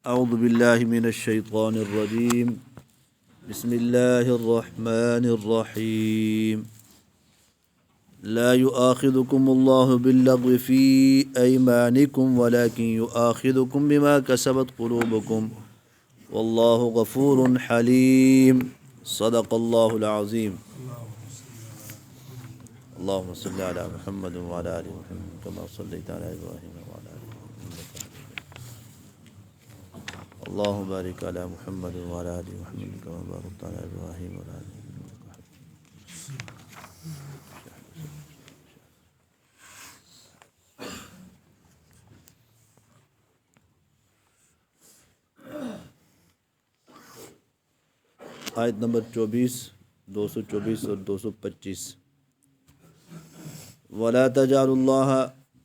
أعوذ بالله من الشيطان الرجيم بسم الله الرحمن الرحيم لا يؤاخذكم الله باللغو في أيمانكم ولكن يؤاخذكم بما كسبت قلوبكم والله غفور حليم صدق الله العظيم اللهم صل على محمد وعلى آل محمد كما صليت على إبراهيم وعلى آل اللهم بارك على محمد وعلى آل محمد كما باركت على إبراهيم وعلى آل آیت نمبر 24 224 اور 225 وَلَا تَجْعَلُوا اللَّهَ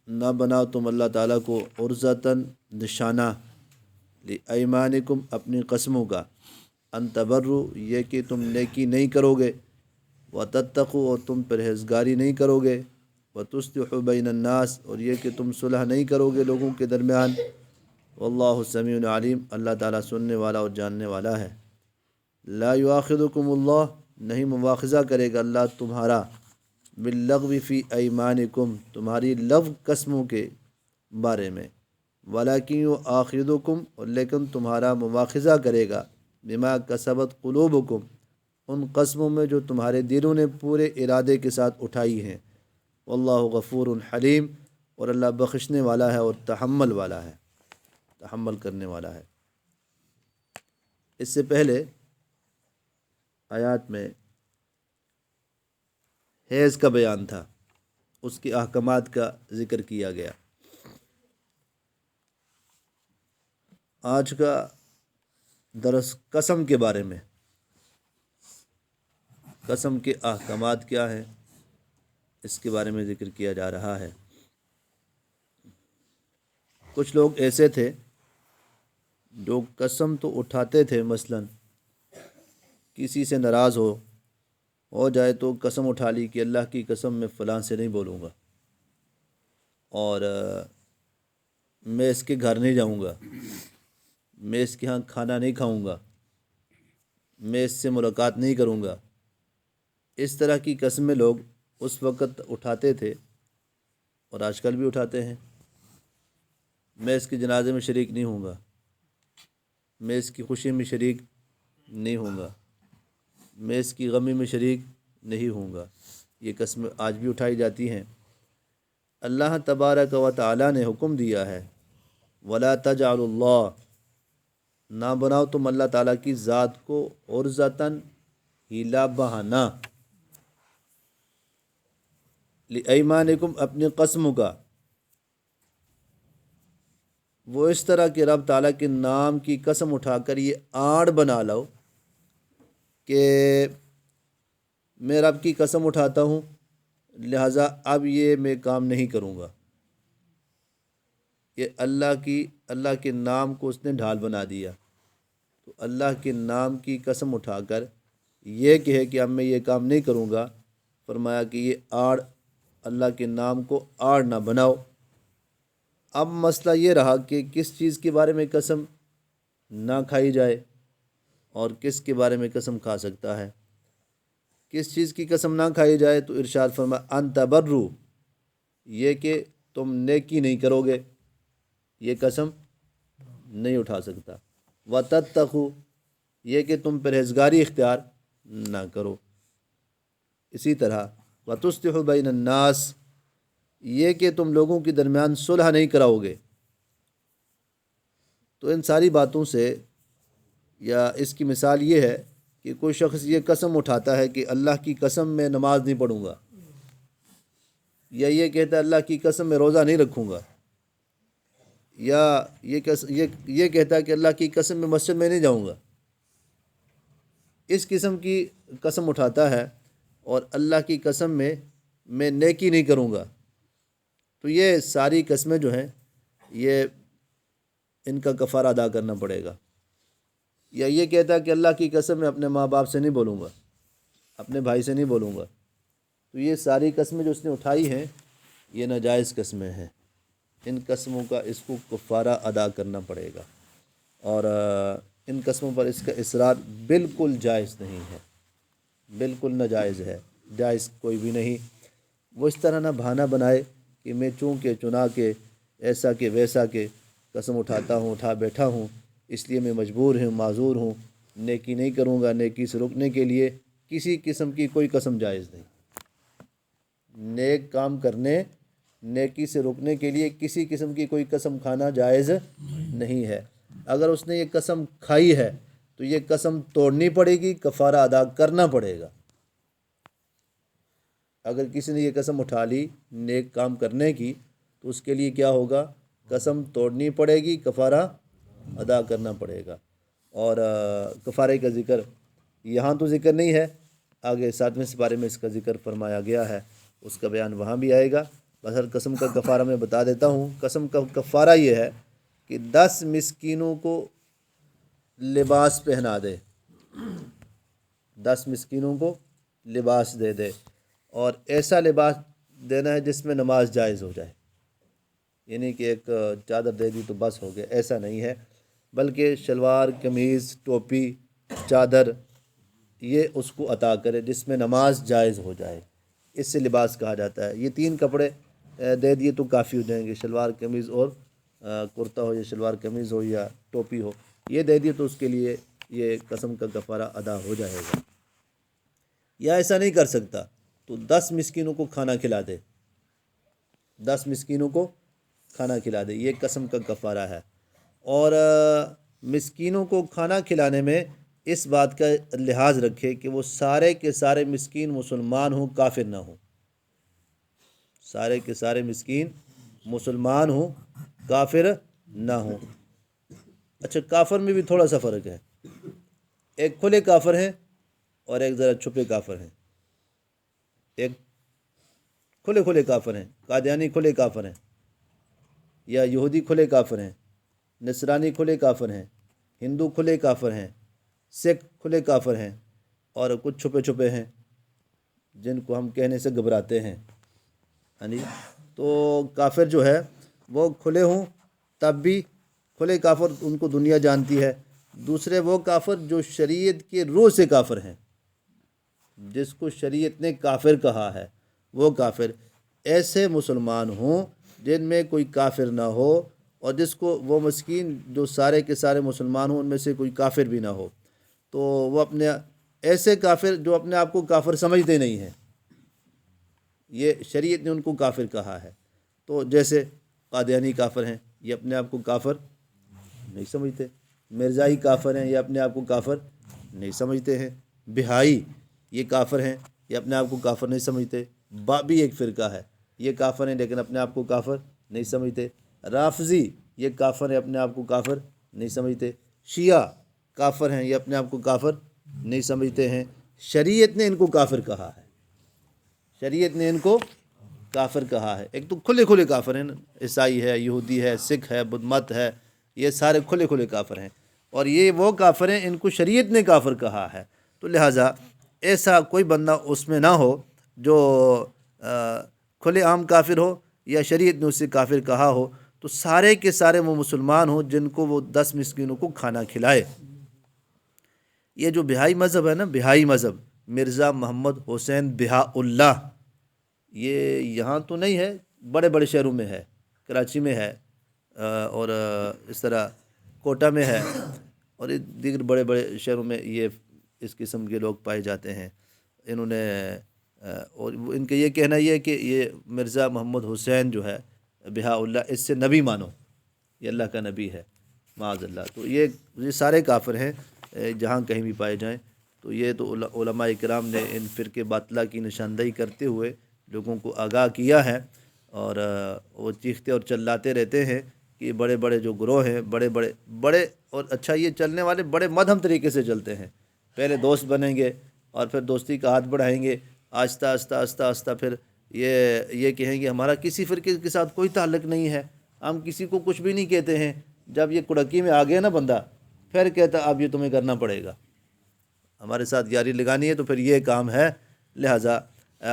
نہ بناؤ تم اللہ تعالیٰ کو عرضتاً نشانہ لِأَيْمَانِكُمْ اپنی قسموں کا ان تبروا یہ کہ تم نیکی نہیں کرو گے وَتَتَّقُوا اور تم پرہیزگاری نہیں کرو گے وَتُصْلِحُوا بَيْنَ النَّاسِ اور یہ کہ تم صلح نہیں کرو گے لوگوں کے درمیان واللہ سمیع علیم اللہ تعالیٰ سننے والا اور جاننے والا ہے لا یؤاخذکم اللہ نہیں مواخذہ کرے گا اللہ تمہارا باللغو فی ایمانکم تمہاری لغو قسموں کے بارے میں ولیکن یؤاخذکم لیکن تمہارا مواخذہ کرے گا بما کسبت قلوبکم ان قسموں میں جو تمہارے دلوں نے پورے ارادے کے ساتھ اٹھائی ہیں واللہ غفور حلیم اور اللہ بخشنے والا ہے اور تحمل والا ہے تحمل کرنے والا ہے۔ اس سے پہلے آیات میں حیض کا بیان تھا، اس کے احکامات کا ذکر کیا گیا۔ آج کا درس قسم کے بارے میں، قسم کے احکامات کیا ہیں اس کے بارے میں ذکر کیا جا رہا ہے۔ کچھ لوگ ایسے تھے جو قسم تو اٹھاتے تھے، مثلاً کسی سے ناراض ہو جائے تو قسم اٹھا لی کہ اللہ کی قسم میں فلاں سے نہیں بولوں گا اور میں اس کے گھر نہیں جاؤں گا، میں اس کے ہاں کھانا نہیں کھاؤں گا، میں اس سے ملاقات نہیں کروں گا۔ اس طرح کی قسمیں لوگ اس وقت اٹھاتے تھے اور آج کل بھی اٹھاتے ہیں۔ میں اس کے جنازے میں شریک نہیں ہوں گا، میں اس کی خوشی میں شریک نہیں ہوں گا، میں اس کی غمی میں شریک نہیں ہوں گا۔ یہ قسمیں آج بھی اٹھائی جاتی ہیں۔ اللہ تبارک و تعالی نے حکم دیا ہے وَلَا تَجْعَلُوا اللَّهَ نہ بناؤ تم اللہ تعالیٰ کی ذات کو عرضتاً ہیلا بہانہ لِأَيْمَانِكُمْ اپنی قسموں کا، وہ اس طرح کہ رب تعالیٰ کے نام کی قسم اٹھا کر یہ آڑ بنا لو کہ میں رب کی قسم اٹھاتا ہوں لہٰذا اب یہ میں کام نہیں کروں گا۔ یہ اللہ کے نام کو اس نے ڈھال بنا دیا، تو اللہ کے نام کی قسم اٹھا کر یہ کہے کہ اب میں یہ کام نہیں کروں گا، فرمایا کہ یہ آڑ اللہ کے نام کو آڑ نہ بناؤ۔ اب مسئلہ یہ رہا کہ کس چیز کے بارے میں قسم نہ کھائی جائے اور کس کے بارے میں قسم کھا سکتا ہے۔ کس چیز کی قسم نہ کھائی جائے تو ارشاد فرمایا ان تبروا یہ کہ تم نیکی نہیں کرو گے، یہ قسم نہیں اٹھا سکتا۔ وَتَتَّقُوا یہ کہ تم پرہیزگاری اختیار نہ کرو۔ اسی طرح وَتُصْلِحُوا بَيْنَ النَّاسِ یہ کہ تم لوگوں کے درمیان صلح نہیں کراؤ گے۔ تو ان ساری باتوں سے یا اس کی مثال یہ ہے کہ کوئی شخص یہ قسم اٹھاتا ہے کہ اللہ کی قسم میں نماز نہیں پڑھوں گا، یا یہ کہتا ہے اللہ کی قسم میں روزہ نہیں رکھوں گا، یا یہ کہتا ہے کہ اللہ کی قسم میں مسجد میں نہیں جاؤں گا۔ اس قسم کی قسم اٹھاتا ہے اور اللہ کی قسم میں نیکی نہیں کروں گا، تو یہ ساری قسمیں جو ہیں یہ ان کا کفارہ ادا کرنا پڑے گا۔ یا یہ کہتا ہے کہ اللہ کی قسم میں اپنے ماں باپ سے نہیں بولوں گا، اپنے بھائی سے نہیں بولوں گا، تو یہ ساری قسمیں جو اس نے اٹھائی ہیں یہ ناجائز قسمیں ہیں۔ ان قسموں کا اس کو کفارہ ادا کرنا پڑے گا۔ اور ان قسموں پر اس کا اصرار بالکل جائز نہیں ہے، بالکل ناجائز ہے، جائز کوئی بھی نہیں۔ وہ اس طرح نہ بہانہ بنائے کہ میں چونکہ چنا کے ایسا کہ ویسا کہ قسم اٹھاتا ہوں، اٹھا بیٹھا ہوں، اس لیے میں مجبور ہوں، معذور ہوں، نیکی نہیں کروں گا۔ نیکی سے رکنے کے لیے کسی قسم کی کوئی قسم جائز نہیں۔ نیک کام کرنے، نیکی سے رکنے کے لیے کسی قسم کی کوئی قسم کھانا جائز نہیں ہے۔ اگر اس نے یہ قسم کھائی ہے تو یہ قسم توڑنی پڑے گی، کفارہ ادا کرنا پڑے گا۔ اگر کسی نے یہ قسم اٹھا لی نیک کام کرنے کی تو اس کے لیے کیا ہوگا؟ قسم توڑنی پڑے گی، کفارہ ادا کرنا پڑے گا۔ اور کفارے کا ذکر یہاں تو ذکر نہیں ہے، آگے 7ویں سپارے میں اس کا ذکر فرمایا گیا ہے، اس کا بیان وہاں بھی آئے گا۔ بس ہر قسم کا کفارہ میں بتا دیتا ہوں۔ قسم کا کفارہ یہ ہے کہ 10 مسکینوں کو لباس پہنا دے، 10 مسکینوں کو لباس دے دے، اور ایسا لباس دینا ہے جس میں نماز جائز ہو جائے، یعنی کہ ایک چادر دے دی تو بس ہو گیا، ایسا نہیں ہے، بلکہ شلوار، قمیض، ٹوپی، چادر یہ اس کو عطا کرے جس میں نماز جائز ہو جائے، اس سے لباس کہا جاتا ہے۔ یہ 3 کپڑے دے دیے تو کافی ہو جائیں گے، شلوار قمیض اور کرتا ہو یا شلوار قمیض ہو یا ٹوپی ہو، یہ دے دیے تو اس کے لیے یہ قسم کا کفارہ ادا ہو جائے گا۔ یا ایسا نہیں کر سکتا تو 10 مسکینوں کو کھانا کھلا دے، 10 مسکینوں کو کھانا کھلا دے، یہ قسم کا کفارہ ہے۔ اور مسکینوں کو کھانا کھلانے میں اس بات کا لحاظ رکھے کہ وہ سارے کے سارے مسکین مسلمان ہوں، کافر نہ ہوں، سارے کے سارے مسکین مسلمان ہوں، کافر نہ ہوں۔ اچھا، کافر میں بھی تھوڑا سا فرق ہے، ایک کھلے کافر ہیں اور ایک ذرا چھپے کافر ہیں۔ ایک کھلے کافر ہیں، قادیانی کھلے کافر ہیں، یا یہودی کھلے کافر ہیں، نصرانی کھلے کافر ہیں، ہندو کھلے کافر ہیں، سکھ کھلے کافر ہیں، اور کچھ چھپے ہیں جن کو ہم کہنے سے گھبراتے ہیں۔ یعنی تو کافر جو ہے وہ کھلے ہوں تب بھی کھلے کافر ان کو دنیا جانتی ہے۔ دوسرے وہ کافر جو شریعت کے روح سے کافر ہیں، جس کو شریعت نے کافر کہا ہے، وہ کافر ایسے مسلمان ہوں جن میں کوئی کافر نہ ہو، اور جس کو وہ مسکین جو سارے کے سارے مسلمان ہوں ان میں سے کوئی کافر بھی نہ ہو، تو وہ اپنے ایسے کافر جو اپنے آپ کو کافر سمجھتے نہیں ہیں، یہ شریعت نے ان کو کافر کہا ہے۔ تو جیسے قادیانی کافر ہیں، یہ اپنے آپ کو کافر نہیں سمجھتے، مرزائی کافر ہیں، یہ اپنے آپ کو کافر نہیں سمجھتے ہیں، بہائی یہ کافر ہیں، یہ اپنے آپ کو کافر نہیں سمجھتے، بابی ایک فرقہ ہے، یہ کافر ہیں لیکن اپنے آپ کو کافر نہیں سمجھتے، رافضی یہ کافر ہیں، اپنے آپ کو کافر نہیں سمجھتے، شیعہ کافر ہیں، یہ اپنے آپ کو کافر نہیں سمجھتے ہیں۔ شریعت نے ان کو کافر کہا ہے، شریعت نے ان کو کافر کہا ہے۔ ایک تو کھلے کافر ہیں، عیسائی ہے، یہودی ہے، سکھ ہے، بدھ مت ہے، یہ سارے کھلے کافر ہیں، اور یہ وہ کافر ہیں ان کو شریعت نے کافر کہا ہے۔ تو لہٰذا ایسا کوئی بندہ اس میں نہ ہو جو کھلے عام کافر ہو یا شریعت نے اسے کافر کہا ہو، تو سارے کے سارے وہ مسلمان ہوں جن کو وہ 10 مسکینوں کو کھانا کھلائے۔ یہ جو بہائی مذہب ہے نا، بہائی مذہب، مرزا محمد حسین بہا اللہ، یہ یہاں تو نہیں ہے، بڑے بڑے شہروں میں ہے، کراچی میں ہے، اور اس طرح کوٹا میں ہے، اور دیگر بڑے بڑے شہروں میں یہ اس قسم کے لوگ پائے جاتے ہیں۔ انہوں نے اور ان کا یہ کہنا یہ ہے کہ یہ مرزا محمد حسین جو ہے بہا اللہ، اس سے نبی مانو، یہ اللہ کا نبی ہے، معاذ اللہ۔ تو یہ سارے کافر ہیں جہاں کہیں بھی پائے جائیں۔ تو یہ تو علماء کرام نے ان فرقے باطلہ کی نشاندہی کرتے ہوئے لوگوں کو آگاہ کیا ہے، اور وہ چیختے اور چلاتے رہتے ہیں کہ بڑے بڑے جو گروہ ہیں، بڑے اور اچھا یہ چلنے والے بڑے مدھم طریقے سے چلتے ہیں، پہلے دوست بنیں گے اور پھر دوستی کا ہاتھ بڑھائیں گے، آہستہ آہستہ پھر یہ کہیں گے ہمارا کسی فرقے کے ساتھ کوئی تعلق نہیں ہے، ہم کسی کو کچھ بھی نہیں کہتے ہیں۔ جب یہ کڑکی میں آ گیا نا بندہ، پھر کہتا اب یہ تمہیں کرنا پڑے گا، ہمارے ساتھ یاری لگانی ہے تو پھر یہ کام ہے، لہٰذا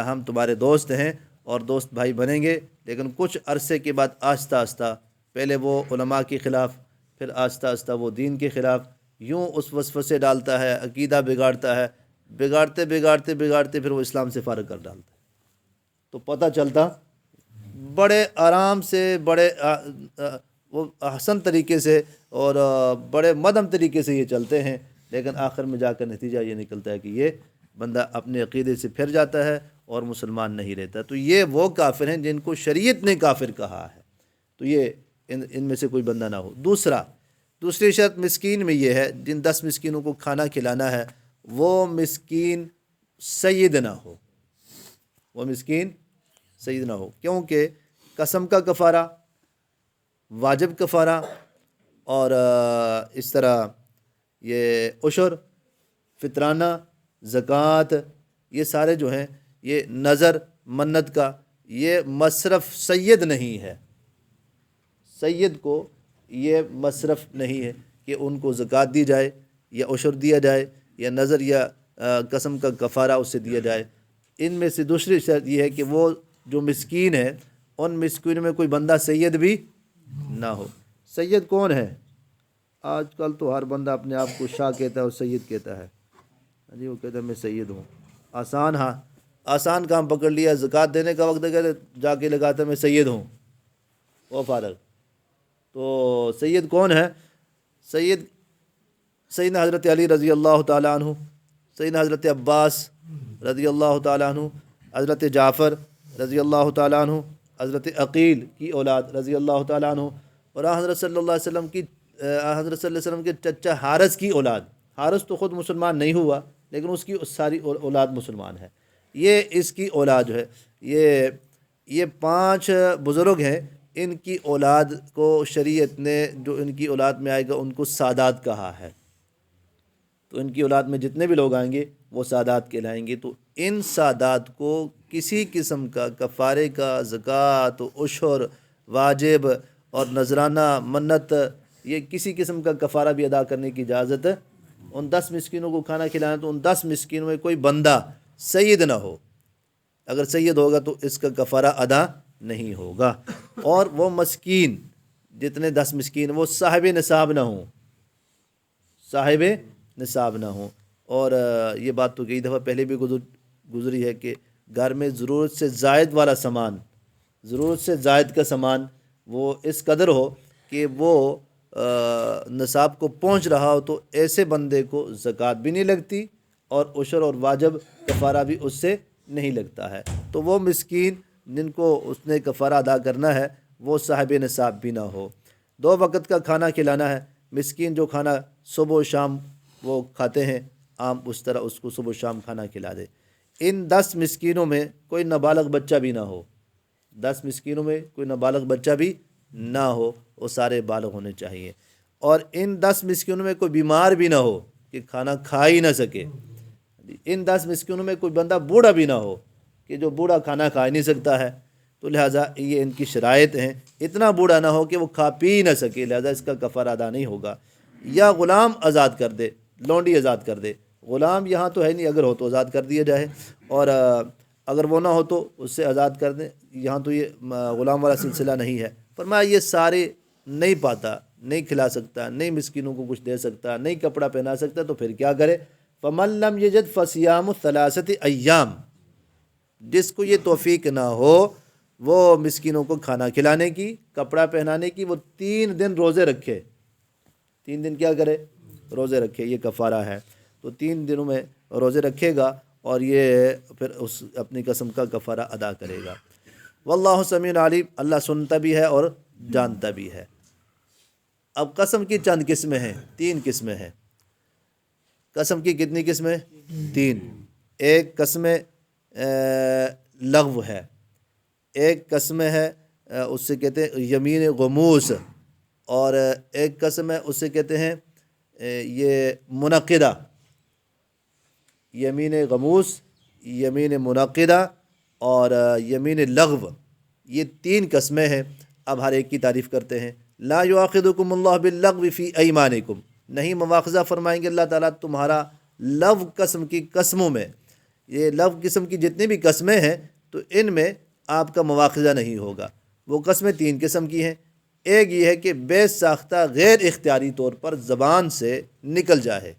ہم تمہارے دوست ہیں اور دوست بھائی بنیں گے، لیکن کچھ عرصے کے بعد آہستہ آہستہ پہلے وہ علماء کے خلاف، پھر آہستہ آہستہ وہ دین کے خلاف یوں اس وسوسے ڈالتا ہے، عقیدہ بگاڑتا ہے، بگاڑتے بگاڑتے بگاڑتے پھر وہ اسلام سے فارغ کر ڈالتا ہے۔ تو پتہ چلتا بڑے آرام سے، بڑے وہ احسن طریقے سے اور بڑے مدھم طریقے سے یہ چلتے ہیں، لیکن آخر میں جا کر نتیجہ یہ نکلتا ہے کہ یہ بندہ اپنے عقیدے سے پھر جاتا ہے اور مسلمان نہیں رہتا۔ تو یہ وہ کافر ہیں جن کو شریعت نے کافر کہا ہے، تو یہ ان میں سے کوئی بندہ نہ ہو۔ دوسری شرط مسکین میں یہ ہے، جن 10 مسکینوں کو کھانا کھلانا ہے وہ مسکین سید نہ ہو، وہ مسکین سید نہ ہو، کیونکہ قسم کا کفارہ، واجب کفارہ، اور اس طرح یہ عشر، فطرانہ، زکوٰۃ، یہ سارے جو ہیں یہ نظر منت کا یہ مصرف سید نہیں ہے۔ سید کو یہ مصرف نہیں ہے کہ ان کو زکوٰۃ دی جائے یا عشر دیا جائے یا نظر یا قسم کا کفارہ اس سے دیا جائے۔ ان میں سے دوسری شرط یہ ہے کہ وہ جو مسکین ہے ان مسکینوں میں کوئی بندہ سید بھی نہ ہو۔ سید کون ہے؟ آج کل تو ہر بندہ اپنے آپ کو شاہ کہتا ہے اور سید کہتا ہے، جی وہ کہتا ہے میں سید ہوں۔ آسان کام پکڑ لیا، زکوٰۃ دینے کا وقت کہتے جا کے لگاتا ہے میں سید ہوں، وہ فارغ۔ تو سید کون ہے؟ سیدنا حضرت علی رضی اللہ تعالیٰ عنہ، سیدنا حضرت عباس رضی اللہ تعالیٰ عنہ، حضرت جعفر رضی اللہ تعالیٰ عنہ، حضرت عقیل کی اولاد رضی اللہ تعالیٰ عنہ، اور حضرت صلی اللہ علیہ وسلم کے چچا حارث کی اولاد۔ حارث تو خود مسلمان نہیں ہوا لیکن اس کی ساری اولاد مسلمان ہے۔ یہ اس کی اولاد جو ہے یہ 5 بزرگ ہیں، ان کی اولاد کو شریعت نے جو ان کی اولاد میں آئے گا ان کو سادات کہا ہے۔ تو ان کی اولاد میں جتنے بھی لوگ آئیں گے وہ سادات کہلائیں گے۔ تو ان سادات کو کسی قسم کا کفارے کا، زکوٰۃ، عشر، واجب اور نذرانہ، منت، یہ کسی قسم کا کفارہ بھی ادا کرنے کی اجازت، ان 10 مسکینوں کو کھانا کھلانا تو ان 10 مسکینوں میں کوئی بندہ سید نہ ہو۔ اگر سید ہوگا تو اس کا کفارہ ادا نہیں ہوگا، اور وہ مسکین جتنے 10 مسکین وہ صاحب نصاب نہ ہوں، صاحب نصاب نہ ہوں۔ اور یہ بات تو کئی دفعہ پہلے بھی گزری ہے کہ گھر میں ضرورت سے زائد والا سامان، ضرورت سے زائد کا سامان وہ اس قدر ہو کہ وہ نصاب کو پہنچ رہا ہو، تو ایسے بندے کو زکوٰۃ بھی نہیں لگتی اور عشر اور واجب کفارہ بھی اس سے نہیں لگتا ہے۔ تو وہ مسکین جن کو اس نے کفارہ ادا کرنا ہے وہ صاحب نصاب بھی نہ ہو۔ 2 وقت کا کھانا کھلانا ہے، مسکین جو کھانا صبح و شام وہ کھاتے ہیں عام، اس طرح اس کو صبح و شام کھانا کھلا دے۔ ان 10 مسکینوں میں کوئی نابالغ بچہ بھی نہ ہو، 10 مسکینوں میں کوئی نابالغ بچہ بھی نہ ہو، وہ سارے بالغ ہونے چاہیے۔ اور ان 10 مسکینوں میں کوئی بیمار بھی نہ ہو کہ کھانا کھا ہی نہ سکے۔ ان 10 مسکینوں میں کوئی بندہ بوڑھا بھی نہ ہو کہ جو بوڑھا کھانا کھا ہی نہیں سکتا ہے، تو لہٰذا یہ ان کی شرائط ہیں۔ اتنا بوڑھا نہ ہو کہ وہ کھا پی نہ سکے، لہٰذا اس کا کفارہ ادا نہیں ہوگا۔ یا غلام آزاد کر دے، لونڈی آزاد کر دے، غلام یہاں تو ہے نہیں، اگر ہو تو آزاد کر دیا جائے، اور اگر وہ نہ ہو تو اس سے آزاد کر دیں، یہاں تو یہ غلام والا سلسلہ نہیں ہے۔ فرمایا یہ سارے نہیں پاتا، نہیں کھلا سکتا، نہیں مسکینوں کو کچھ دے سکتا، نہیں کپڑا پہنا سکتا، تو پھر کیا کرے؟ فَمَن لَّمْ يَجِدْ فَصِيَامُ 3 أَيَّامٍ، جس کو یہ توفیق نہ ہو وہ مسکینوں کو کھانا کھلانے کی، کپڑا پہنانے کی، وہ 3 دن روزے رکھے، 3 دن کیا کرے؟ روزے رکھے، یہ کفارہ ہے۔ تو 3 دنوں میں روزے رکھے گا اور یہ پھر اس اپنی قسم کا کفارہ ادا کرے گا۔ واللہ سمیع علیم، اللہ سنتا بھی ہے اور جانتا بھی ہے۔ اب قسم کی چند قسمیں ہیں، 3 قسمیں ہیں۔ قسم کی کتنی قسمیں؟ 3۔ ایک قسم لغو ہے، ایک قسم ہے اس سے کہتے ہیں یمین غموس، اور ایک قسم ہے اس سے کہتے ہیں یہ منعقدہ۔ یمین غموس، یمین منعقدہ اور یمین لغو، یہ 3 قسمیں ہیں۔ اب ہر ایک کی تعریف کرتے ہیں۔ لا یؤاخذکم اللہ باللغو فی ایمانکم، نہیں مواخذہ فرمائیں گے اللہ تعالیٰ تمہارا لغو قسم کی قسموں میں۔ یہ لغو قسم کی جتنی بھی قسمیں ہیں تو ان میں آپ کا مواخذہ نہیں ہوگا۔ وہ قسمیں 3 قسم کی ہیں۔ ایک یہ ہے کہ بے ساختہ غیر اختیاری طور پر زبان سے نکل جائے،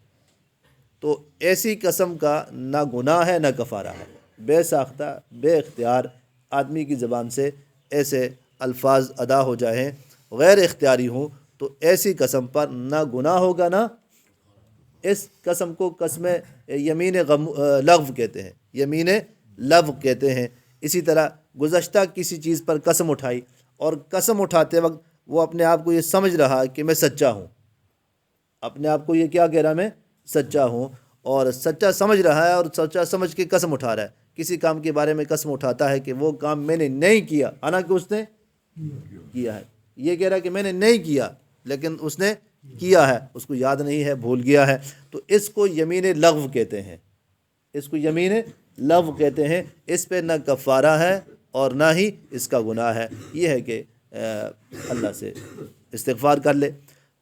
تو ایسی قسم کا نہ گناہ ہے نہ کفارہ ہے۔ بے ساختہ بے اختیار آدمی کی زبان سے ایسے الفاظ ادا ہو جائیں، غیر اختیاری ہوں، تو ایسی قسم پر نہ گناہ ہوگا نہ، اس قسم کو قسم یمین لغو کہتے ہیں، یمین لغو کہتے ہیں۔ اسی طرح گزشتہ کسی چیز پر قسم اٹھائی، اور قسم اٹھاتے وقت وہ اپنے آپ کو یہ سمجھ رہا کہ میں سچا ہوں، اپنے آپ کو یہ کیا کہہ رہا، میں سچا ہوں، اور سچا سمجھ رہا ہے، اور سچا سمجھ کے قسم اٹھا رہا ہے۔ کسی کام کے بارے میں قسم اٹھاتا ہے کہ وہ کام میں نے نہیں کیا، حالانکہ اس نے کیا ہے۔ یہ کہہ رہا ہے کہ میں نے نہیں کیا، لیکن اس نے کیا ہے، اس کو یاد نہیں ہے، بھول گیا ہے، تو اس کو یمین لغو کہتے ہیں، اس کو یمین لغو کہتے ہیں۔ اس پہ نہ کفارہ ہے اور نہ ہی اس کا گناہ ہے، یہ ہے کہ اللہ سے استغفار کر لے۔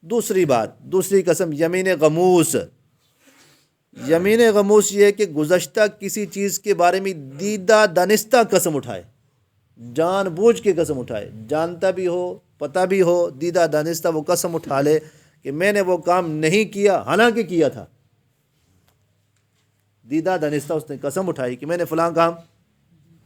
دوسری بات، دوسری قسم یمین غموس۔ یمین غموس یہ ہے کہ گزشتہ کسی چیز کے بارے میں دیدہ دانستہ قسم اٹھائے، جان بوجھ کے قسم اٹھائے، جانتا بھی ہو، پتہ بھی ہو، دیدہ دانستہ وہ قسم اٹھا لے کہ میں نے وہ کام نہیں کیا، حالانکہ کیا تھا۔ دیدہ دانستہ اس نے قسم اٹھائی کہ میں نے فلاں کام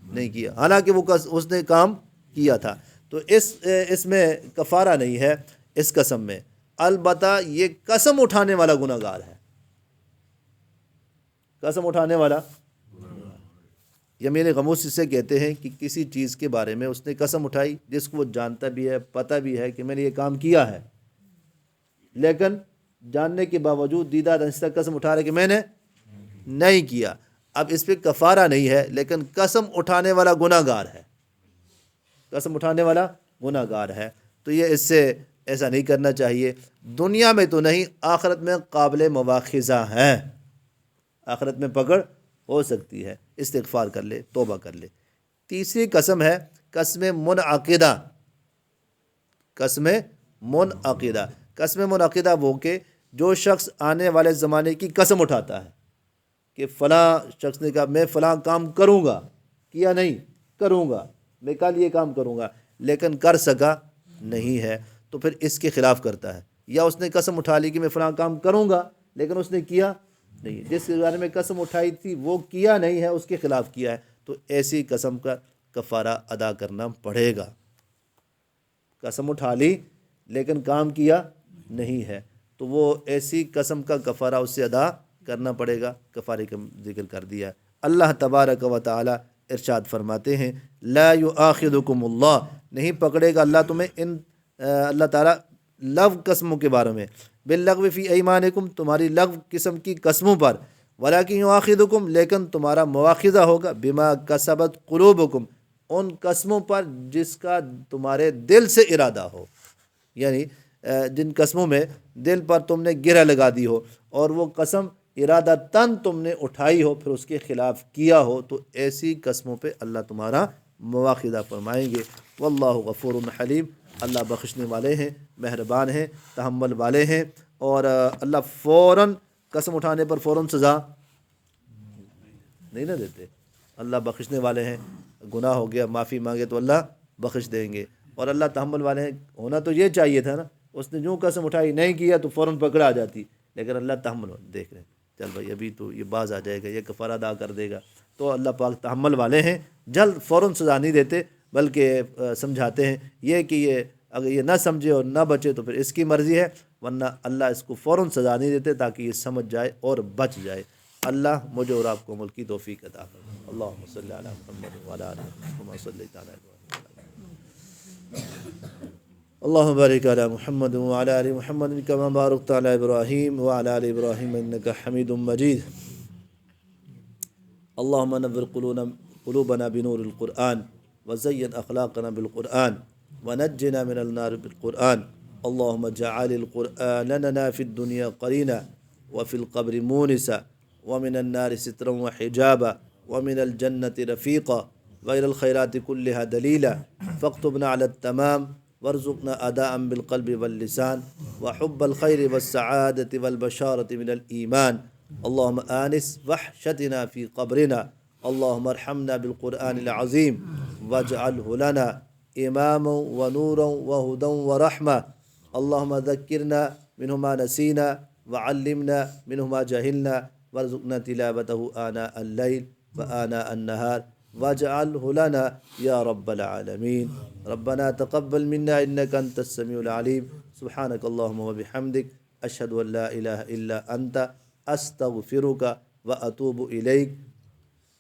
نہیں کیا، حالانکہ وہ اس نے کام کیا تھا، تو اس میں کفارہ نہیں ہے اس قسم میں۔ البتہ یہ قسم اٹھانے والا گناہ گار ہے، قسم اٹھانے والا۔ یمین غموس اسے کہتے ہیں کہ کسی چیز کے بارے میں اس نے قسم اٹھائی جس کو وہ جانتا بھی ہے، پتہ بھی ہے کہ میں نے یہ کام کیا ہے، لیکن جاننے کے باوجود دیدہ دانستہ قسم اٹھا رہے کہ میں نے نہیں کیا۔ اب اس پہ کفارہ نہیں ہے، لیکن قسم اٹھانے والا گناہ گار ہے، قسم اٹھانے والا گناہ گار ہے، تو یہ اس سے ایسا نہیں کرنا چاہیے۔ دنیا میں تو نہیں، آخرت میں قابل مواخذہ ہے، آخرت میں پکڑ ہو سکتی ہے، استغفار کر لے، توبہ کر لے۔ تیسری قسم ہے قسم منعقدہ۔ قسم منعقدہ، قسم منعقدہ وہ کہ جو شخص آنے والے زمانے کی قسم اٹھاتا ہے کہ فلاں شخص نے کہا میں فلاں کام کروں گا، کیا نہیں، کروں گا، میں کل یہ کام کروں گا، لیکن کر سکا نہیں ہے، تو پھر اس کے خلاف کرتا ہے۔ یا اس نے قسم اٹھا لی کہ میں فلاں کام کروں گا، لیکن اس نے کیا نہیں، جس کے بارے میں قسم اٹھائی تھی وہ کیا نہیں ہے، اس کے خلاف کیا ہے، تو ایسی قسم کا کفارہ ادا کرنا پڑے گا۔ قسم اٹھا لی لیکن کام کیا نہیں ہے، تو وہ ایسی قسم کا کفارہ اس سے ادا کرنا پڑے گا۔ کفارے کا ذکر کر دیا ہے۔ اللہ تبارک و تعالی ارشاد فرماتے ہیں لا یؤاخذکم اللہ، نہیں پکڑے گا اللہ تمہیں ان اللہ تعالیٰ لغو قسموں کے بارے میں، باللغو فی ایمانکم، تمہاری لغو قسم کی قسموں پر، ولکن یؤاخذکم، لیکن تمہارا مواخذہ ہوگا، بما کسبت قلوبکم، ان قسموں پر جس کا تمہارے دل سے ارادہ ہو، یعنی جن قسموں میں دل پر تم نے گرہ لگا دی ہو، اور وہ قسم ارادہ تن تم نے اٹھائی ہو، پھر اس کے خلاف کیا ہو، تو ایسی قسموں پہ اللہ تمہارا مواخذہ فرمائیں گے۔ واللہ غفور حلیم، اللہ بخشنے والے ہیں، مہربان ہیں، تحمل والے ہیں، اور اللہ فوراً قسم اٹھانے پر فوراً سزا نہیں نہ دیتے۔ اللہ بخشنے والے ہیں، گناہ ہو گیا معافی مانگے تو اللہ بخش دیں گے، اور اللہ تحمل والے ہیں۔ ہونا تو یہ چاہیے تھا نا، اس نے جو قسم اٹھائی نہیں کیا تو فوراً پکڑا آ جاتی، لیکن اللہ تحمل، دیکھ رہے ہیں چل بھائی ابھی تو یہ باز آ جائے گا، یہ کفارہ ادا کر دے گا، تو اللہ پاک تحمل والے ہیں، جلد فوراً سزا نہیں دیتے، بلکہ سمجھاتے ہیں۔ یہ کہ یہ اگر یہ نہ سمجھے اور نہ بچے تو پھر اس کی مرضی ہے، ورنہ اللہ اس کو فوراً سزا نہیں دیتے تاکہ یہ سمجھ جائے اور بچ جائے۔ اللہ مجھے اور آپ کو عمل کی توفیق عطا فرمائے۔ اللہم صلی علی محمد وعلی آل محمد کما صلیت علی اللہم بارک علی محمد وعلی آل محمد کما بارکت علی ابراہیم وعلی آل ابراہیم انک حمید مجید۔ اللہم نور قلوبنا بنور القرآن وزین اخلاقنا بالقرآن ونجنا من النار بالقرآن۔ اللہم اجعل القرآن لنا فی الدنیا قرینا وفی القبر مونسا ومن النار سترا وحجابا ومن الجنة رفیقا غیر الخیرات کلها دلیلا، فاکتبنا علی التمام وارزقنا اداء بالقلب واللسان وحب الخیر والسعادة والبشارة من الایمان۔ اللہم آنس وحشتنا فی قبرنا، اللہم ارحمنا بالقرآن العظیم واجعلہ لنا إماما ونورا وهدى ورحمة. اللهم ذكرنا منه ما نسينا وعلمنا منه ما جهلنا وارزقنا تلاوته آناء الليل وآناء النهار واجعله لنا يا رب العالمين. ربنا تقبل منا إنك أنت السميع العليم. سبحانك اللهم وبحمدك أشهد أن لا إله إلا أنت أستغفرك وأتوب إليك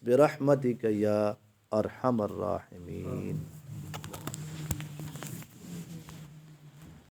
برحمتك يا أرحم الراحمين.